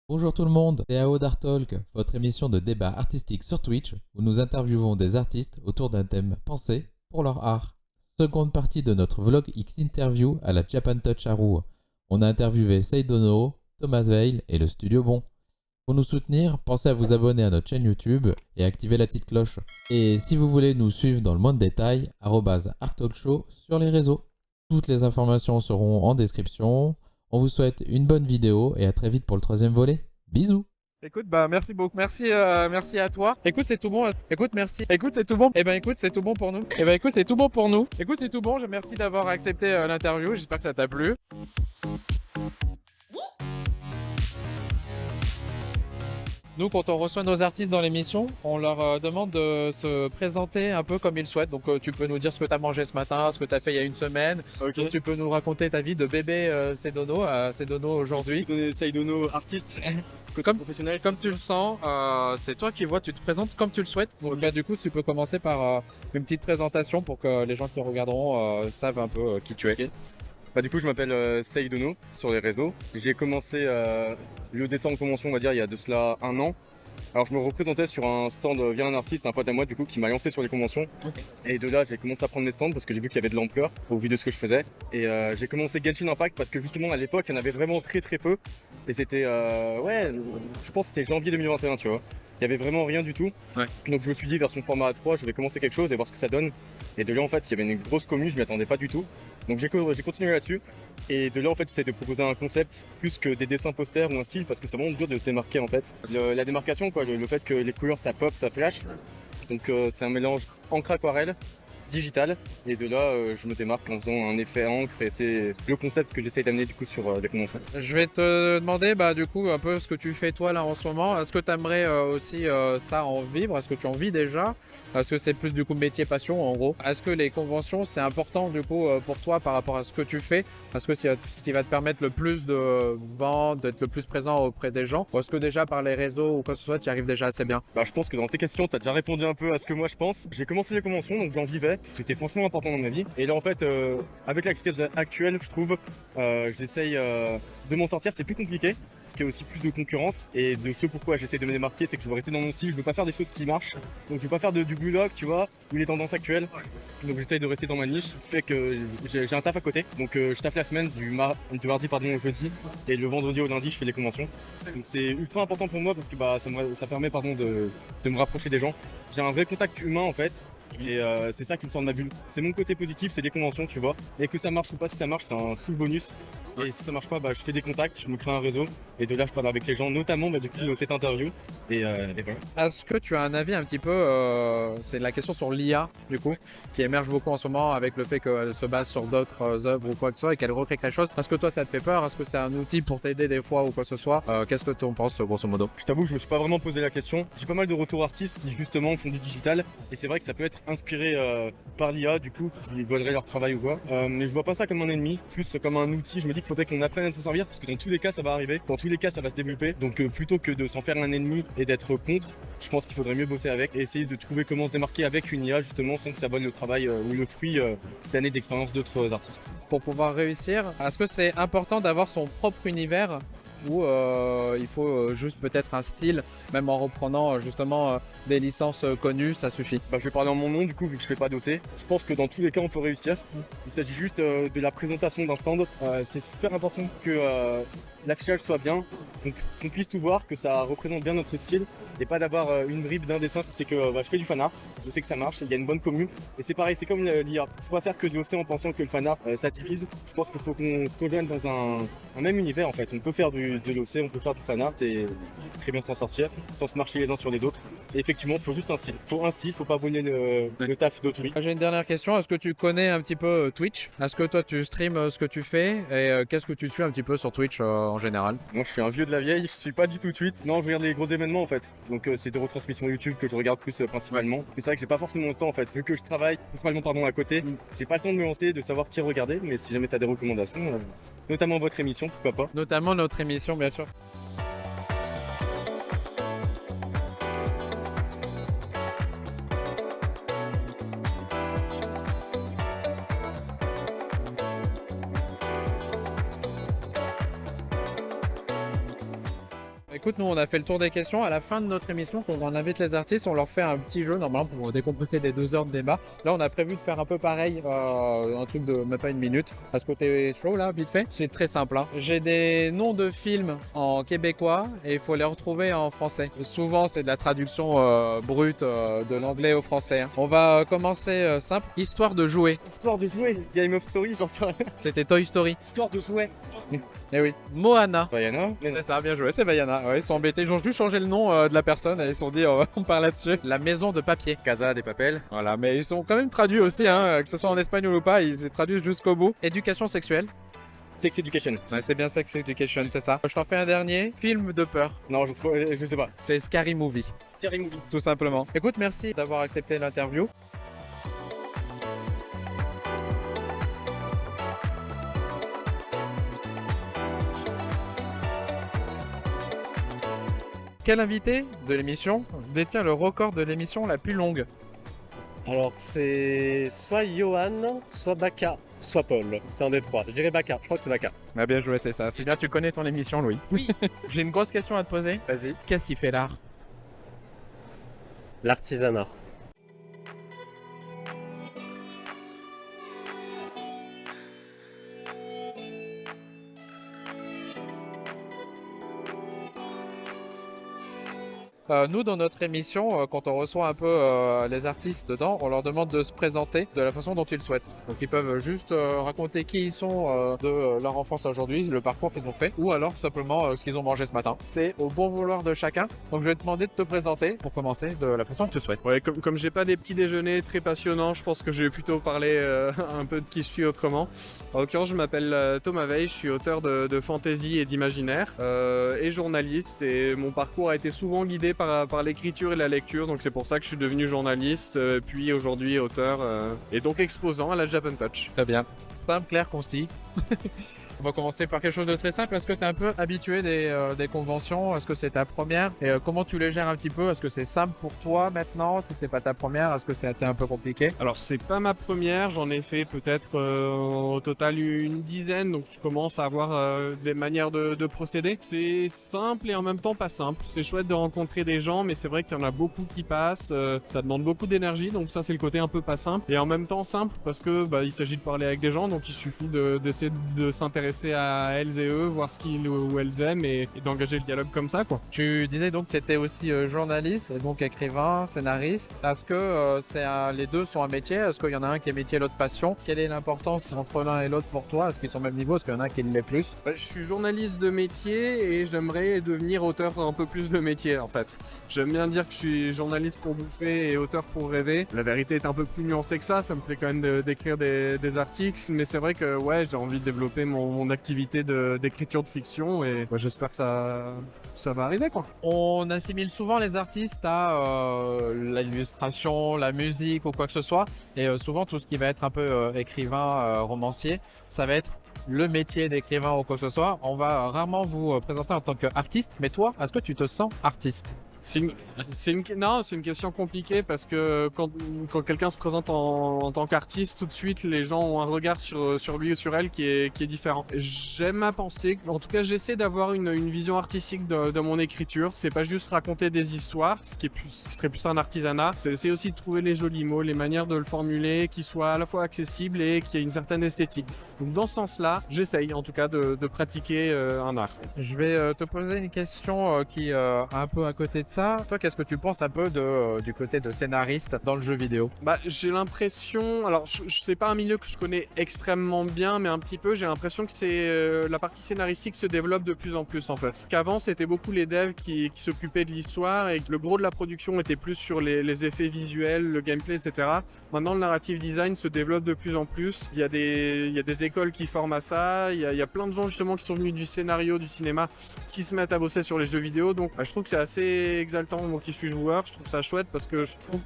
Bonjour tout le monde, c'est AO d'Art Talk, votre émission de débat artistique sur Twitch où nous interviewons des artistes autour d'un thème pensé pour leur art. Seconde partie de notre vlog X interview à la Japan Touch à Rouen. On a interviewé Seidono, Thomas Veil et le Studio Bon. Pour nous soutenir, pensez à vous abonner à notre chaîne YouTube et activer la petite cloche. Et si vous voulez nous suivre dans le moindre détail, @ArtTalkShow sur les réseaux. Toutes les informations seront en description. On vous souhaite une bonne vidéo et à très vite pour le troisième volet. Bisous. Écoute, merci beaucoup. Merci à toi. Écoute, c'est tout bon. Écoute, merci. Écoute, c'est tout bon. Écoute, c'est tout bon pour nous. Écoute, c'est tout bon pour nous. Écoute, c'est tout bon. Merci d'avoir accepté l'interview. J'espère que ça t'a plu. Nous, quand on reçoit nos artistes dans l'émission, on leur demande de se présenter un peu comme ils souhaitent. Donc, tu peux nous dire ce que tu as mangé ce matin, ce que tu as fait il y a une semaine. Ok. Tu peux nous raconter ta vie de bébé Seidono à Seidono aujourd'hui. Seidono, artiste, Comme- professionnel. Comme tu le sens, c'est toi qui vois, tu te présentes comme tu le souhaites. Donc là, du coup, tu peux commencer par une petite présentation pour que les gens qui regarderont savent un peu qui tu es. Du coup, je m'appelle Seidono sur les réseaux. J'ai commencé le dessin en convention, on va dire, il y a de cela 1 an. Alors, je me représentais sur un stand via un artiste, un pote à moi, du coup, qui m'a lancé sur les conventions. Ok. Et de là, j'ai commencé à prendre mes stands parce que j'ai vu qu'il y avait de l'ampleur au vu de ce que je faisais. Et j'ai commencé Genshin Impact parce que justement, à l'époque, il y en avait vraiment très très peu. Et c'était, je pense que c'était janvier 2021, tu vois. Il y avait vraiment rien du tout. Ouais. Donc, je me suis dit, version format A3, je vais commencer quelque chose et voir ce que ça donne. Et de là, en fait, il y avait une grosse commune, je m'y attendais pas du tout. Donc, j'ai continué là-dessus. Et de là, en fait, j'essaie de proposer un concept plus que des dessins posters ou un style parce que c'est vraiment dur de se démarquer, en fait. La démarcation, quoi, le fait que les couleurs ça pop, ça flash. Donc, c'est un mélange encre-aquarelle, digital. Et de là, je me démarque en faisant un effet encre et c'est le concept que j'essaie d'amener du coup sur les conventions. Je vais te demander, du coup, un peu ce que tu fais toi là en ce moment. Est-ce que tu aimerais aussi ça en vivre? Est-ce que tu en vis déjà? Est-ce que c'est plus du coup métier passion en gros? Est-ce que les conventions c'est important du coup pour toi par rapport à ce que tu fais? Est-ce que c'est ce qui va te permettre le plus de vendre, d'être le plus présent auprès des gens? Ou est-ce que déjà par les réseaux ou quoi que ce soit, tu y arrives déjà assez bien? Je pense que dans tes questions, tu as déjà répondu un peu à ce que moi je pense. J'ai commencé les conventions, donc j'en vivais. C'était franchement important dans ma vie. Et là, en fait, avec la crise actuelle, je trouve, j'essaye de m'en sortir. C'est plus compliqué, parce qu'il y a aussi plus de concurrence. Et de ce pourquoi j'essaie de me démarquer, c'est que je veux rester dans mon style. Je veux pas faire des choses qui marchent. Donc, je veux pas faire du bulldog, tu vois, ou les tendances actuelles. Donc, j'essaye de rester dans ma niche, ce qui fait que j'ai un taf à côté. Donc, je taffe la semaine du mardi au jeudi. Et le vendredi au lundi, je fais les conventions. Donc, c'est ultra important pour moi parce que ça permet de me rapprocher des gens. J'ai un vrai contact humain en fait. Et c'est ça qui me sort de ma bulle. C'est mon côté positif, c'est les conventions, tu vois. Et que ça marche ou pas, si ça marche, c'est un full bonus. Et si ça marche pas, je fais des contacts, je me crée un réseau. Et de là, je parle avec les gens, notamment depuis cette interview. Et voilà. Est-ce que tu as un avis un petit peu, c'est la question sur l'IA du coup, qui émerge beaucoup en ce moment avec le fait qu'elle se base sur d'autres œuvres ou quoi que ce soit et qu'elle recrée quelque chose. Est-ce que toi ça te fait peur? Est-ce que c'est un outil pour t'aider des fois ou quoi que ce soit? Qu'est-ce que tu en penses grosso modo? Je t'avoue que je me suis pas vraiment posé la question. J'ai pas mal de retours artistes qui justement font du digital. Et c'est vrai que ça peut être inspiré par l'IA du coup, qui voleraient leur travail ou quoi. Mais je vois pas ça comme un ennemi, plus comme un outil. Je me dis qu'il faudrait qu'on apprenne à s'en servir parce que dans tous les cas ça va arriver. Dans tous les cas ça va se développer. Donc plutôt que de s'en faire un ennemi et d'être contre, je pense qu'il faudrait mieux bosser avec et essayer de trouver comment se démarquer avec une IA justement sans que ça vole le travail ou le fruit d'années d'expérience d'autres artistes. Pour pouvoir réussir, est-ce que c'est important d'avoir son propre univers ou il faut juste peut-être un style, même en reprenant justement des licences connues, ça suffit? Je vais parler en mon nom du coup vu que je fais pas d'OC. Je pense que dans tous les cas on peut réussir. Il s'agit juste de la présentation d'un stand. C'est super important que l'affichage soit bien, qu'on puisse tout voir, que ça représente bien notre style et pas d'avoir une bribe d'un dessin. C'est que je fais du fan art, je sais que ça marche, il y a une bonne commune et c'est pareil, c'est comme l'IA. Faut pas faire que de l'OC en pensant que le fan art ça divise. Je pense qu'il faut qu'on se rejoigne dans un même univers en fait. On peut faire de l'OC, on peut faire du fan art et très bien s'en sortir sans se marcher les uns sur les autres. Et effectivement, il faut juste un style. Faut un style, faut pas voler le taf d'autrui. J'ai une dernière question, est-ce que tu connais un petit peu Twitch? Est-ce que toi tu streams ce que tu fais et qu'est-ce que tu suis un petit peu sur Twitch en général? Moi je suis un vieux de la vieille, je suis pas du tout tweet. Non, je regarde les gros événements en fait. Donc c'est des retransmissions YouTube que je regarde plus principalement. Mais c'est vrai que j'ai pas forcément le temps en fait. Vu que je travaille principalement à côté, j'ai pas le temps de me lancer, de savoir qui regarder. Mais si jamais t'as des recommandations, notamment votre émission, pourquoi pas. Notamment notre émission bien sûr. Écoute, nous on a fait le tour des questions. À la fin de notre émission, quand on invite les artistes, on leur fait un petit jeu normalement pour décompresser des 2 heures de débat. Là, on a prévu de faire un peu pareil, un truc de même pas une minute. Est-ce que t'es chaud là, vite fait? C'est très simple. Hein. J'ai des noms de films en québécois et il faut les retrouver en français. Souvent, c'est de la traduction brute de l'anglais au français. Hein. On va commencer simple. Histoire de jouer. Histoire de jouer, Game of Story, j'en sais rien. C'était Toy Story. Histoire de jouer. Eh oui. Moana. Vaiana. C'est ça, bien joué, c'est Vaiana. Ouais, ils sont embêtés, ils ont juste changé le nom de la personne et ils se sont dit on parle là-dessus. La maison de papier. Casa des Papel. Voilà, mais ils sont quand même traduits aussi, hein, que ce soit en espagnol ou pas, ils se traduisent jusqu'au bout. Éducation sexuelle. Sex Education. Ouais, c'est bien Sex Education, c'est ça. Je t'en fais un dernier. Film de peur. Non, je sais pas. C'est Scary Movie, Scary Movie. tout simplement. Écoute, merci d'avoir accepté l'interview. Quel invité de l'émission détient le record de l'émission la plus longue? Alors c'est soit Johan, soit Baka, soit Paul. C'est un des trois. Je dirais Baka, je crois que c'est Baka. Ah bien joué, c'est ça. C'est bien, tu connais ton émission, Louis. Oui. J'ai une grosse question à te poser. Vas-y. Qu'est-ce qui fait l'art? L'artisanat. Nous, dans notre émission, quand on reçoit un peu les artistes dedans, on leur demande de se présenter de la façon dont ils souhaitent. Donc ils peuvent juste raconter qui ils sont de leur enfance aujourd'hui, le parcours qu'ils ont fait, ou alors simplement ce qu'ils ont mangé ce matin. C'est au bon vouloir de chacun. Donc je vais te demander de te présenter pour commencer de la façon que tu souhaites. Ouais, comme j'ai pas des petits déjeuners très passionnants, je pense que je vais plutôt parler un peu de qui je suis autrement. En l'occurrence, je m'appelle Thomas Veil, je suis auteur de fantasy et d'imaginaire et journaliste. Et mon parcours a été souvent guidé par l'écriture et la lecture, donc c'est pour ça que je suis devenu journaliste, puis aujourd'hui auteur et donc exposant à la Japan Touch. Très bien. Simple, clair, concis. On va commencer par quelque chose de très simple. Est-ce que tu es un peu habitué des conventions? Est-ce que c'est ta première? Et comment tu les gères un petit peu? Est-ce que c'est simple pour toi maintenant? Si c'est pas ta première, est-ce que c'était un peu compliqué? Alors c'est pas ma première, j'en ai fait peut-être au total une dizaine, donc je commence à avoir des manières de procéder. C'est simple et en même temps pas simple. C'est chouette de rencontrer des gens, mais c'est vrai qu'il y en a beaucoup qui passent, ça demande beaucoup d'énergie, donc ça c'est le côté un peu pas simple. Et en même temps simple parce que il s'agit de parler avec des gens, donc il suffit d'essayer de s'intéresser à elles et eux, voir ce qu'ils ou elles aiment et d'engager le dialogue comme ça, quoi. Tu disais donc que tu étais aussi journaliste, et donc écrivain, scénariste. Est-ce que les deux sont un métier? Est-ce qu'il y en a un qui est métier, l'autre passion? Quelle est l'importance entre l'un et l'autre pour toi? Est-ce qu'ils sont au même niveau? Est-ce qu'il y en a un qui l'est plus? Je suis journaliste de métier et j'aimerais devenir auteur un peu plus de métier en fait. J'aime bien dire que je suis journaliste pour bouffer et auteur pour rêver. La vérité est un peu plus nuancée que ça me plaît quand même d'écrire des articles, mais c'est vrai que ouais, j'ai envie de développer mon activité d'écriture de fiction et j'espère que ça va arriver, quoi. On assimile souvent les artistes à l'illustration, la musique ou quoi que ce soit, et souvent tout ce qui va être un peu écrivain, romancier, ça va être le métier d'écrivain ou quoi que ce soit. On va rarement vous présenter en tant qu'artiste, mais toi, est-ce que tu te sens artiste? C'est une question compliquée parce que quand quelqu'un se présente en tant qu'artiste, tout de suite les gens ont un regard sur lui ou sur elle qui est différent. J'aime à penser, en tout cas j'essaie d'avoir une vision artistique de mon écriture. C'est pas juste raconter des histoires, ce qui serait plus un artisanat. C'est essayer aussi de trouver les jolis mots, les manières de le formuler, qui soient à la fois accessibles et qui aient une certaine esthétique. Donc dans ce sens-là, j'essaye en tout cas de pratiquer un art. Je vais te poser une question qui est un peu à côté de ça. Toi, qu'est-ce que tu penses un peu du côté de scénariste dans le jeu vidéo? J'ai l'impression, alors c'est pas un milieu que je connais extrêmement bien, mais un petit peu, j'ai l'impression que c'est la partie scénaristique se développe de plus en plus en fait. Qu'avant c'était beaucoup les devs qui s'occupaient de l'histoire et que le gros de la production était plus sur les effets visuels, le gameplay, etc. Maintenant le narrative design se développe de plus en plus. Il y a des écoles qui forment à ça, il y a plein de gens justement qui sont venus du scénario, du cinéma, qui se mettent à bosser sur les jeux vidéo, donc je trouve que c'est assez exaltant, moi qui suis joueur, je trouve ça chouette parce que je trouve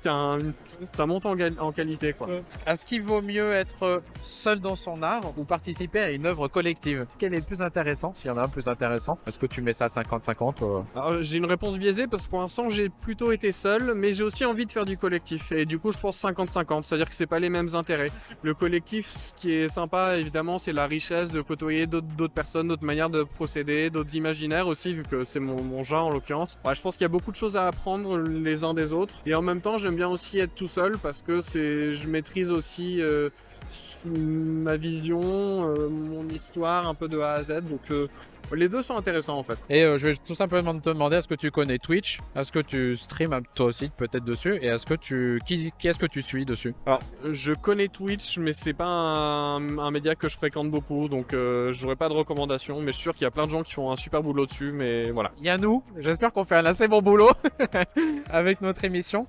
ça monte en qualité, quoi. Est-ce qu'il vaut mieux être seul dans son art ou participer à une œuvre collective? Quel est le plus intéressant, s'il y en a un plus intéressant? Est-ce que tu mets ça à 50-50 Alors, j'ai une réponse biaisée parce que pour l'instant j'ai plutôt été seul, mais j'ai aussi envie de faire du collectif et du coup je pense 50-50, c'est-à-dire que c'est pas les mêmes intérêts. Le collectif, ce qui est sympa évidemment, c'est la richesse de côtoyer d'autres personnes, d'autres manières de procéder, d'autres imaginaires aussi, vu que c'est mon genre en l'occurrence. Ouais, je pense qu'il y a beaucoup de choses à apprendre les uns des autres et en même temps j'aime bien aussi être tout seul parce que je maîtrise aussi ma vision, mon histoire un peu de A à Z, donc les deux sont intéressants en fait. Et je vais tout simplement te demander, est-ce que tu connais Twitch? Est-ce que tu streams toi aussi peut-être dessus? Et est-ce que qui est-ce que tu suis dessus? Alors, je connais Twitch, mais c'est pas un média que je fréquente beaucoup, donc j'aurais pas de recommandations, mais je suis sûr qu'il y a plein de gens qui font un super boulot dessus, mais voilà. Il y a nous, j'espère qu'on fait un assez bon boulot avec notre émission.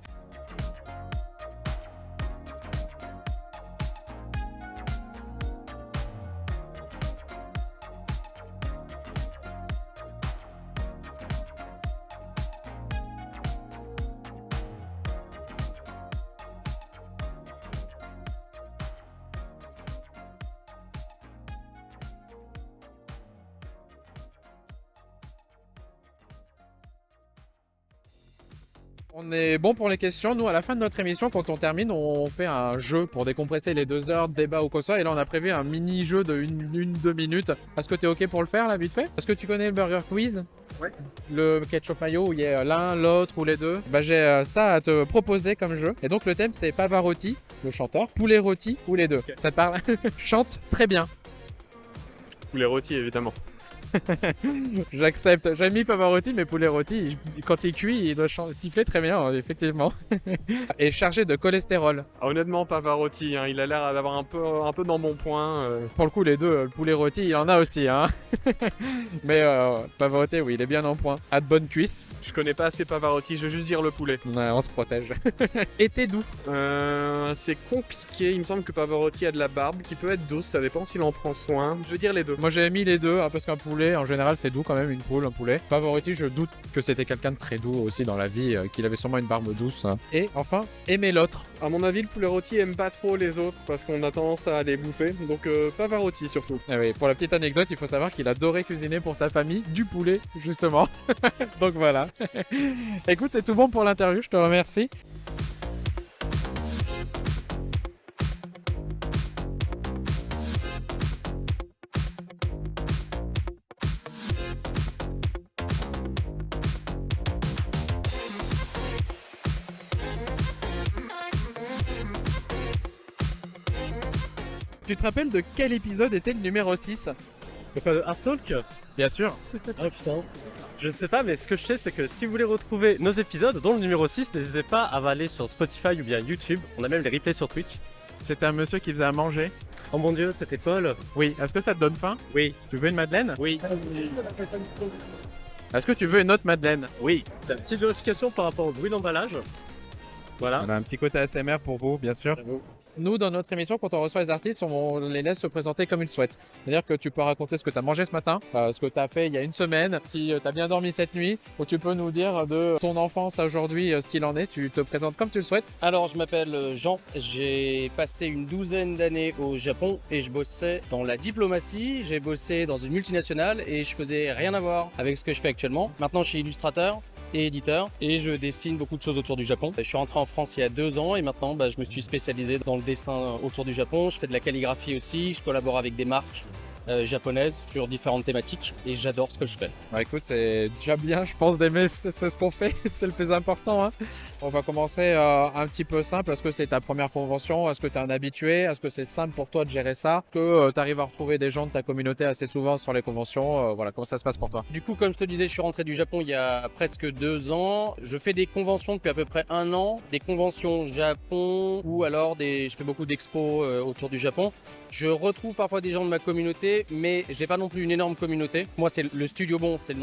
On est bon pour les questions. Nous, à la fin de notre émission, quand on termine, on fait un jeu pour décompresser les 2 heures de débat ou quoi que ce soit. Et là, on a prévu un mini-jeu de 1-2 minutes. Est-ce que tu es OK pour le faire, là, vite fait? Est-ce que tu connais le Burger Quiz? Ouais. Le ketchup mayo où il y a l'un, l'autre ou les deux? Bah, j'ai ça à te proposer comme jeu. Et donc, le thème, c'est Pavarotti, le chanteur, poulet rôti ou les deux. Okay. Ça te parle? Chante très bien. Poulet rôti, évidemment. J'accepte. J'ai mis Pavarotti, mais poulet rôti, quand il cuit, il doit siffler très bien, effectivement. Et chargé de cholestérol. Ah, honnêtement, Pavarotti, hein, il a l'air d'avoir un peu dans mon point. Pour le coup, les deux, le poulet rôti, il en a aussi. Hein. Mais Pavarotti, oui, il est bien en point. À de bonnes cuisses. Je connais pas assez Pavarotti, je veux juste dire le poulet. Ouais, on se protège. Et t'es doux? C'est compliqué. Il me semble que Pavarotti a de la barbe qui peut être douce. Ça dépend s'il en prend soin. Je veux dire les deux. Moi, j'ai mis les deux, hein, parce qu'un poulet, en général, c'est doux quand même, une poule, un poulet. Pavarotti, je doute que c'était quelqu'un de très doux aussi dans la vie, qu'il avait sûrement une barbe douce. Hein. Et enfin, aimer l'autre. À mon avis, le poulet rôti aime pas trop les autres parce qu'on a tendance à les bouffer. Donc Pavarotti surtout. Et oui, pour la petite anecdote, il faut savoir qu'il adorait cuisiner pour sa famille du poulet, justement. Donc voilà. Écoute, c'est tout bon pour l'interview, je te remercie. Tu te rappelles de quel épisode était le numéro 6? Donc Art Talk? Bien sûr. Ah putain. Je ne sais pas, mais ce que je sais, c'est que si vous voulez retrouver nos épisodes, dont le numéro 6, n'hésitez pas à aller sur Spotify ou bien YouTube. On a même les replays sur Twitch. C'était un monsieur qui faisait à manger. Oh mon dieu, c'était Paul. Oui. Est-ce que ça te donne faim? Oui. Tu veux une madeleine? Oui. Est-ce que tu veux une autre madeleine? Oui. La petite vérification par rapport au bruit d'emballage. Voilà. On a un petit côté ASMR pour vous, bien sûr. Nous, dans notre émission, quand on reçoit les artistes, on les laisse se présenter comme ils le souhaitent. C'est-à-dire que tu peux raconter ce que tu as mangé ce matin, ce que tu as fait il y a une semaine, si tu as bien dormi cette nuit, ou tu peux nous dire de ton enfance à aujourd'hui ce qu'il en est. Tu te présentes comme tu le souhaites. Alors, je m'appelle Jean, j'ai passé une 12aine d'années au Japon et je bossais dans la diplomatie, j'ai bossé dans une multinationale et je faisais rien à voir avec ce que je fais actuellement. Maintenant, je suis illustrateur et éditeur et je dessine beaucoup de choses autour du Japon. Je suis rentré en France il y a 2 ans et maintenant je me suis spécialisé dans le dessin autour du Japon. Je fais de la calligraphie aussi, je collabore avec des marques japonaises sur différentes thématiques et j'adore ce que je fais. Bah écoute, c'est déjà bien, je pense, d'aimer, c'est ce qu'on fait, c'est le plus important. Hein. On va commencer un petit peu simple. Est-ce que c'est ta première convention? Est-ce que tu es un habitué? Est-ce que c'est simple pour toi de gérer ça? Que tu arrives à retrouver des gens de ta communauté assez souvent sur les conventions? Voilà, comment ça se passe pour toi? Du coup, comme je te disais, je suis rentré du Japon il y a presque 2 ans. Je fais des conventions depuis à peu près 1 an, des conventions Japon ou alors je fais beaucoup d'expos autour du Japon. Je retrouve parfois des gens de ma communauté, mais j'ai pas non plus une énorme communauté. Moi, c'est le Studio Bon, c'est le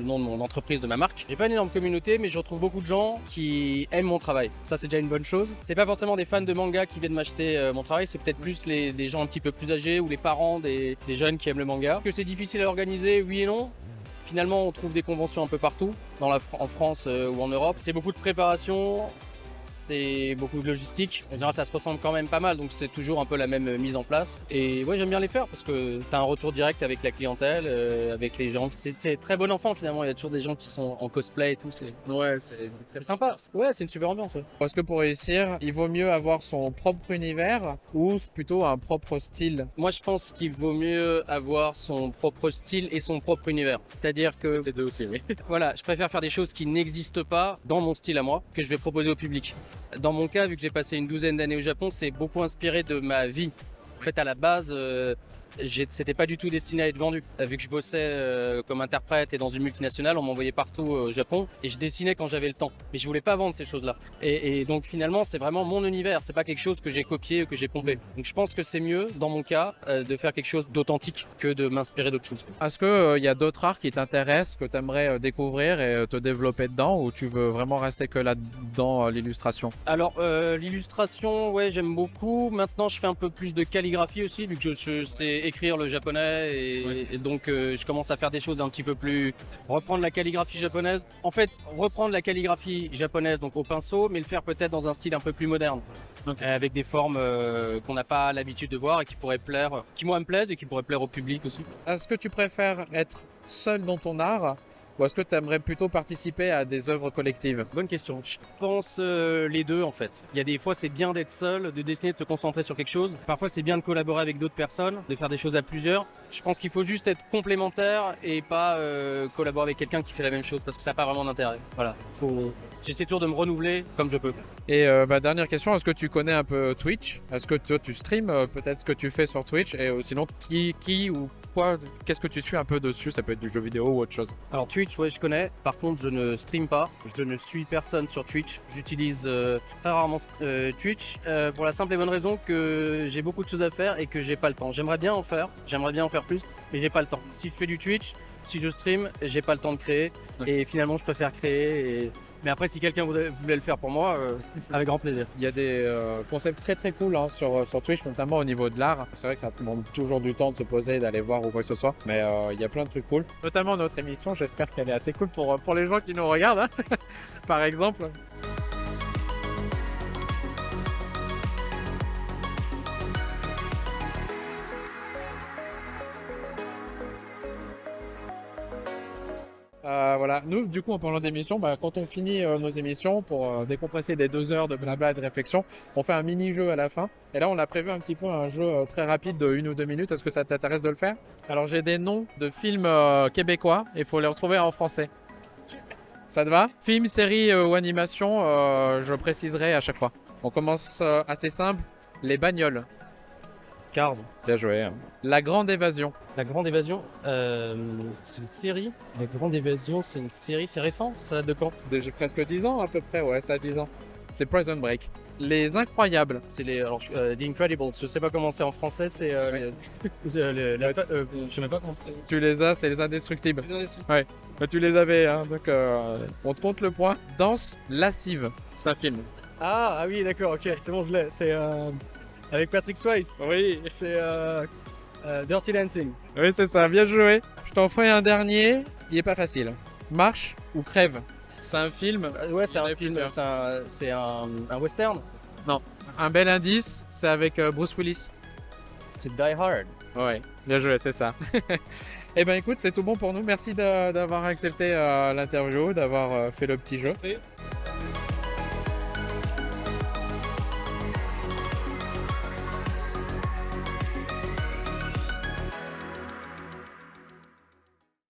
nom de mon entreprise, de ma marque. J'ai pas une énorme communauté, mais je retrouve beaucoup de gens qui aiment mon travail. Ça, c'est déjà une bonne chose. C'est pas forcément des fans de manga qui viennent m'acheter mon travail, c'est peut-être plus des gens un petit peu plus âgés ou les parents des jeunes qui aiment le manga. Que c'est difficile à organiser, oui et non. Finalement, on trouve des conventions un peu partout, en France ou en Europe. C'est beaucoup de préparation, c'est beaucoup de logistique. En général, ça se ressemble quand même pas mal, donc c'est toujours un peu la même mise en place. Et ouais, j'aime bien les faire parce que tu as un retour direct avec la clientèle, avec les gens. C'est très bon enfant finalement, il y a toujours des gens qui sont en cosplay et tout. C'est très sympa. Ouais, c'est une super ambiance. Ouais. Parce que pour réussir, il vaut mieux avoir son propre univers ou plutôt un propre style. Moi, je pense qu'il vaut mieux avoir son propre style et son propre univers. C'est-à-dire que Les deux aussi, oui. voilà, je préfère faire des choses qui n'existent pas dans mon style à moi, que je vais proposer au public. Dans mon cas, vu que j'ai passé une douzaine d'années au Japon, c'est beaucoup inspiré de ma vie. En fait, à la base, c'était pas du tout destiné à être vendu. Vu que je bossais comme interprète et dans une multinationale, on m'envoyait partout au Japon et je dessinais quand j'avais le temps. Mais je voulais pas vendre ces choses-là. Et donc finalement, c'est vraiment mon univers. C'est pas quelque chose que j'ai copié ou que j'ai pompé. Donc je pense que c'est mieux, dans mon cas, de faire quelque chose d'authentique que de m'inspirer d'autres choses. Est-ce que y a d'autres arts qui t'intéressent, que tu aimerais découvrir et te développer dedans, ou tu veux vraiment rester que là-dedans, l'illustration? Alors l'illustration, ouais, j'aime beaucoup. Maintenant, je fais un peu plus de calligraphie aussi, vu que je sais écrire le japonais et donc je commence à faire des choses un petit peu plus... Reprendre la calligraphie japonaise. En fait, reprendre la calligraphie japonaise, donc au pinceau, mais le faire peut-être dans un style un peu plus moderne. Avec des formes qu'on n'a pas l'habitude de voir et qui pourraient plaire, qui moi me plaisent et qui pourraient plaire au public aussi. Est-ce que tu préfères être seul dans ton art, ou est-ce que tu aimerais plutôt participer à des œuvres collectives? Bonne question. Je pense les deux en fait. Il y a des fois c'est bien d'être seul, de dessiner, de se concentrer sur quelque chose. Parfois c'est bien de collaborer avec d'autres personnes, de faire des choses à plusieurs. Je pense qu'il faut juste être complémentaire et pas collaborer avec quelqu'un qui fait la même chose parce que ça n'a pas vraiment d'intérêt. Voilà. J'essaie toujours de me renouveler comme je peux. Et dernière question, est-ce que tu connais un peu Twitch? Est-ce que tu streams peut-être ce que tu fais sur Twitch? Et sinon, qui ou quoi, qu'est-ce que tu suis un peu dessus? Ça peut être du jeu vidéo ou autre chose. Alors Twitch, ouais, je connais. Par contre, je ne stream pas. Je ne suis personne sur Twitch. J'utilise très rarement Twitch pour la simple et bonne raison que j'ai beaucoup de choses à faire et que j'ai pas le temps. J'aimerais bien en faire plus, mais j'ai pas le temps. Si je fais du Twitch, si je stream, j'ai pas le temps de créer. Et finalement, je préfère créer. Mais après, si quelqu'un voulait le faire pour moi, avec grand plaisir. Il y a des concepts très très cool sur Twitch, notamment au niveau de l'art. C'est vrai que ça demande toujours du temps de se poser, d'aller voir ou quoi que ce soit. Mais il y a plein de trucs cool. Notamment notre émission, j'espère qu'elle est assez cool pour les gens qui nous regardent, hein. Par exemple. Voilà, nous du coup en parlant d'émissions, quand on finit nos émissions pour décompresser des 2 heures de blabla et de réflexion, on fait un mini-jeu à la fin. Et là on a prévu un petit peu un jeu très rapide de 1 ou 2 minutes, est-ce que ça t'intéresse de le faire? Alors j'ai des noms de films québécois et il faut les retrouver en français. Ça te va? Film, série ou animation, je préciserai à chaque fois. On commence assez simple, les bagnoles. Cars. Bien joué. Hein. La grande évasion. La Grande Évasion, c'est une série. La Grande Évasion, c'est une série. C'est récent? Ça date de quand? Déjà presque 10 ans à peu près, ouais, ça a 10 ans. C'est Prison Break. Les Incroyables. C'est les. Alors, The Incredibles. Je sais pas comment c'est en français. C'est. Je sais même pas comment c'est. Tu les as, c'est les Indestructibles. Ouais, mais tu les avais, hein, donc on te compte le point. Danse lascive. C'est un film. Ah oui, d'accord, ok. C'est bon, je l'ai. C'est avec Patrick Swayze. Oui. C'est Dirty Dancing. Oui, c'est ça, bien joué. Je t'en ferai un dernier, il est pas facile. Marche ou crève. C'est un film. Ouais, c'est un film. C'est un western. Un bel indice, c'est avec Bruce Willis. C'est Die Hard. Ouais, bien joué, c'est ça. Eh ben écoute, c'est tout bon pour nous. Merci d'avoir accepté l'interview, d'avoir fait le petit jeu. Oui.